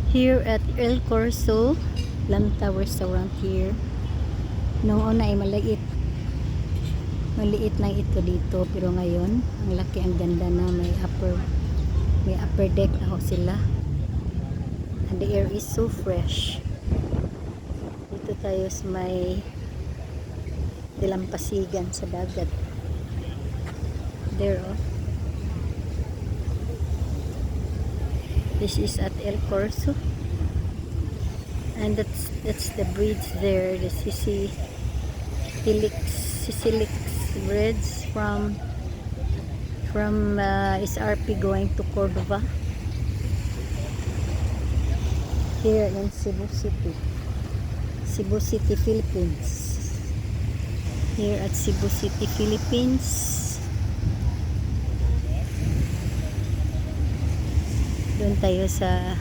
Here at El Corso Lantaw Restaurant here. Noong una ay maliit lang ito dito, pero ngayon ang laki, ang ganda na. May upper deck na ho sila, and the air is so fresh. Dito tayo sa may dalampasigan sa dagat there, oh. This is at El Corso, and that's the bridge there, the Sisilix bridge from SRP going to Cordova here in Cebu City, Philippines. Here at Cebu City, Philippines. Doon tayo sa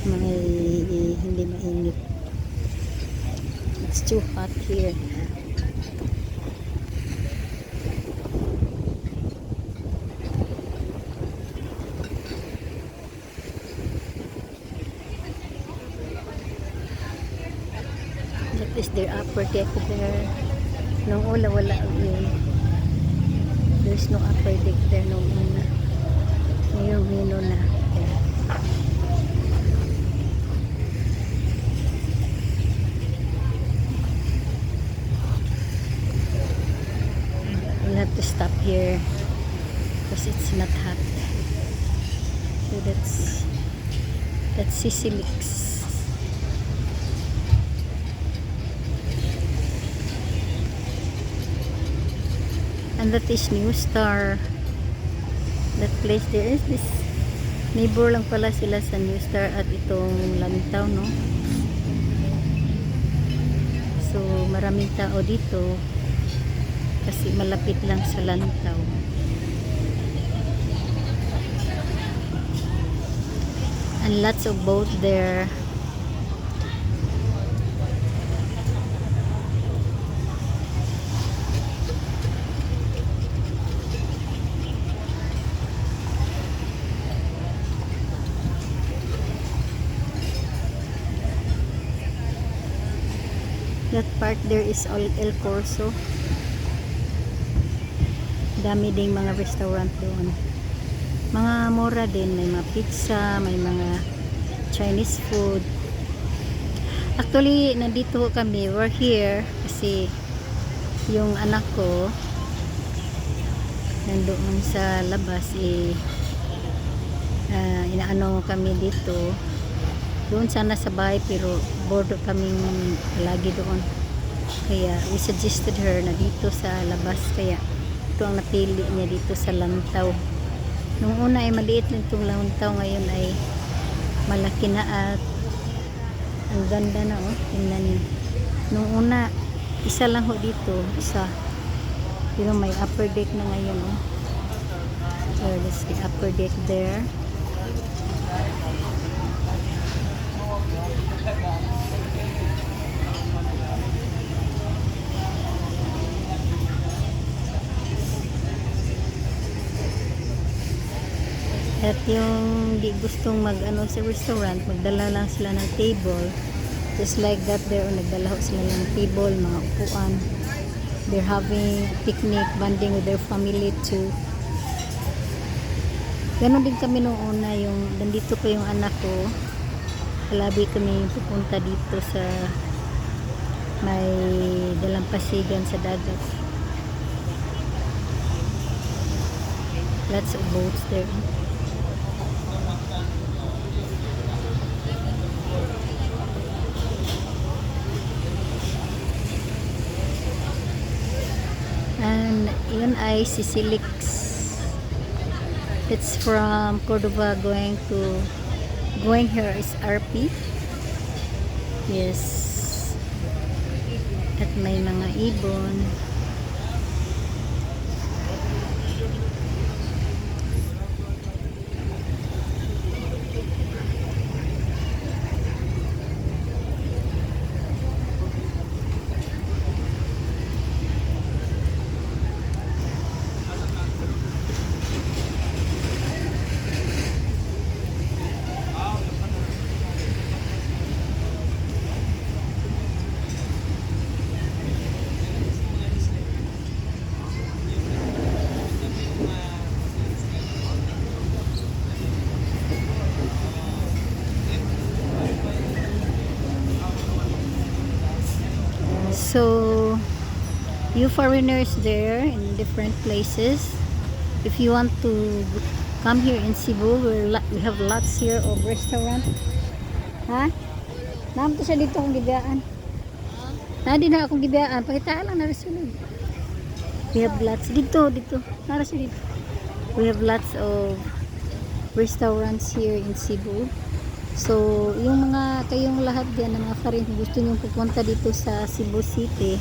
hindi mainit. It's too hot here. That is their upper deck there. Nung wala yun. There's no upper deck there nung una. Ngayon mino na. We'll have to stop here because it's not hot. So that's Sisilix. And that is New Star. That place there is this neighbor lang pala sila sa New Star at itong Lantaw, no? So maraming tao dito kasi malapit lang sa Lantaw. And lots of boat there. That part there is all El Corso. Dami ding mga restaurant doon. Mga mura din, may mga pizza, may mga Chinese food. Actually, nandito kami, we're here kasi yung anak ko nandoon sa labas, inaano kami dito. Doon sana sa bahay, pero bored kaming lagi doon. Kaya we suggested her na dito sa labas. Kaya ito ang napili niya dito sa Lantaw. Nung una ay maliit lang itong Lantaw, ngayon ay malaki na at ang ganda na, oh. Tingnan niyo. Nung una, isa lang ho dito, isa. Pero may upper deck na ngayon, oh. So let's see, upper deck there. At yung di gustong mag-ano sa restaurant, magdala lang sila ng table. Just like that there, nagdala sila ng table, mga upuan. They're having picnic, bonding with their family too. Ganon din kami nung una, yung nandito pa yung anak ko. Halabi kami pupunta dito sa may dalampasigan sa dagat. Lots of boats there. And yun ay Sisilix. It's from Cordova going here is RP. Yes. At may mga ibon. So you foreigners there in different places, if you want to come here in Cebu, we have lots here of restaurant. Ha? Naam to siya dito akong gibiyaan. Na di na akong gibiyaan. Pakitaan lang na resulod. We have lots dito. Nara siya dito. We have lots of restaurants here in Cebu. So, yung mga kayong lahat diyan na mga foreign kung gusto niyo pupunta dito sa Cebu City,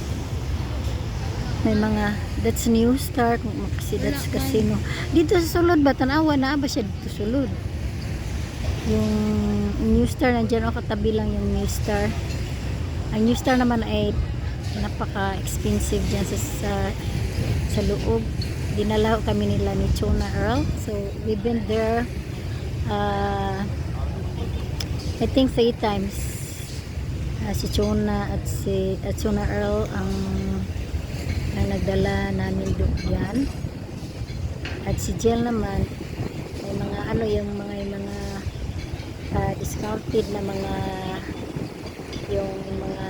may mga that's New Star, kasi that's casino. Dito sa sulod ba tanawa na ba siya dito sulod? Yung New Star nandiyan o katabi lang yung New Star. Ang New Star naman ay napaka-expensive diyan sa loob. Dinala kami nila ni Chona Earl. So we've been there I think 3 times. Si Chona at Chona Earl ang nagdala namin doon. At si Jill naman may mga yung mga discounted na mga yung mga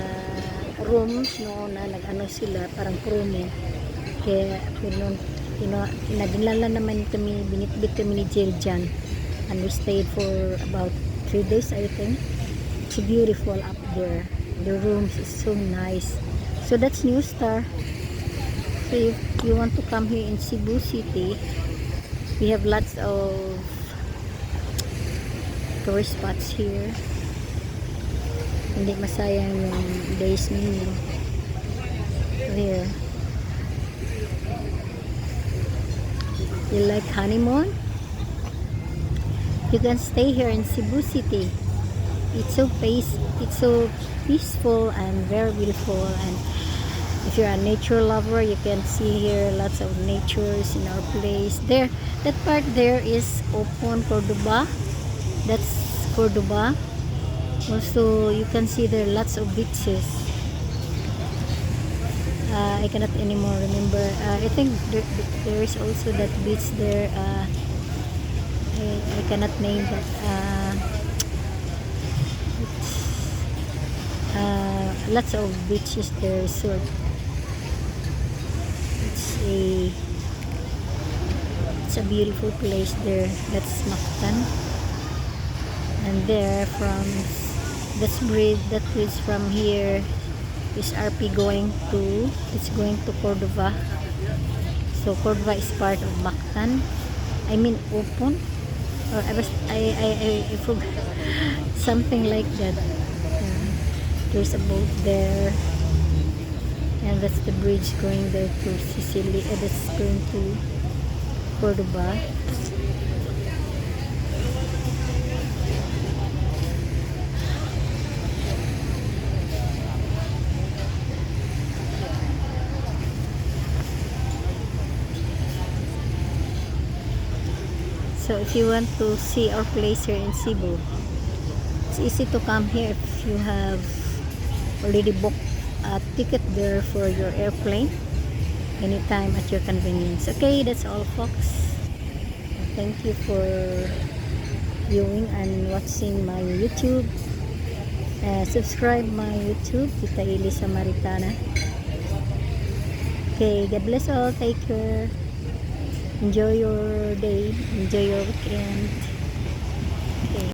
rooms no na sila parang promo. Kaya pinadala naman kami, binitbit kami ni Jill dyan, and we stayed for about 3 days I think. It's beautiful up there. The rooms is so nice. So that's New Star. So if you want to come here in Cebu City, we have lots of tourist spots here. Hindi masayang yung days ninyo here. You like honeymoon? You can stay here in Cebu City. It's so peaceful and very beautiful, and if you're a nature lover, you can see here lots of natures in our place. There, that part there is open Cordoba. That's Cordoba. Also, you can see there lots of beaches. I cannot anymore remember. I think there is also that beach there. I cannot name that. Lots of beaches there. So it's a beautiful place there. That's Mactan, and there from that's bridge that is from here is RP going to Cordova. So Cordova is part of Mactan. I mean open, or I forgot something like that. There's a boat there, and that's the bridge going there to Sicily. That's going to Cordoba. So if you want to see our place here in Cebu, it's easy to come here if you have already booked a ticket there for your airplane anytime at your convenience. Okay, that's all folks. Thank you for viewing and watching my YouTube. Subscribe my YouTube, Tita Ili Samaritana. Okay, God bless all. Take care. Enjoy your day. Enjoy your weekend.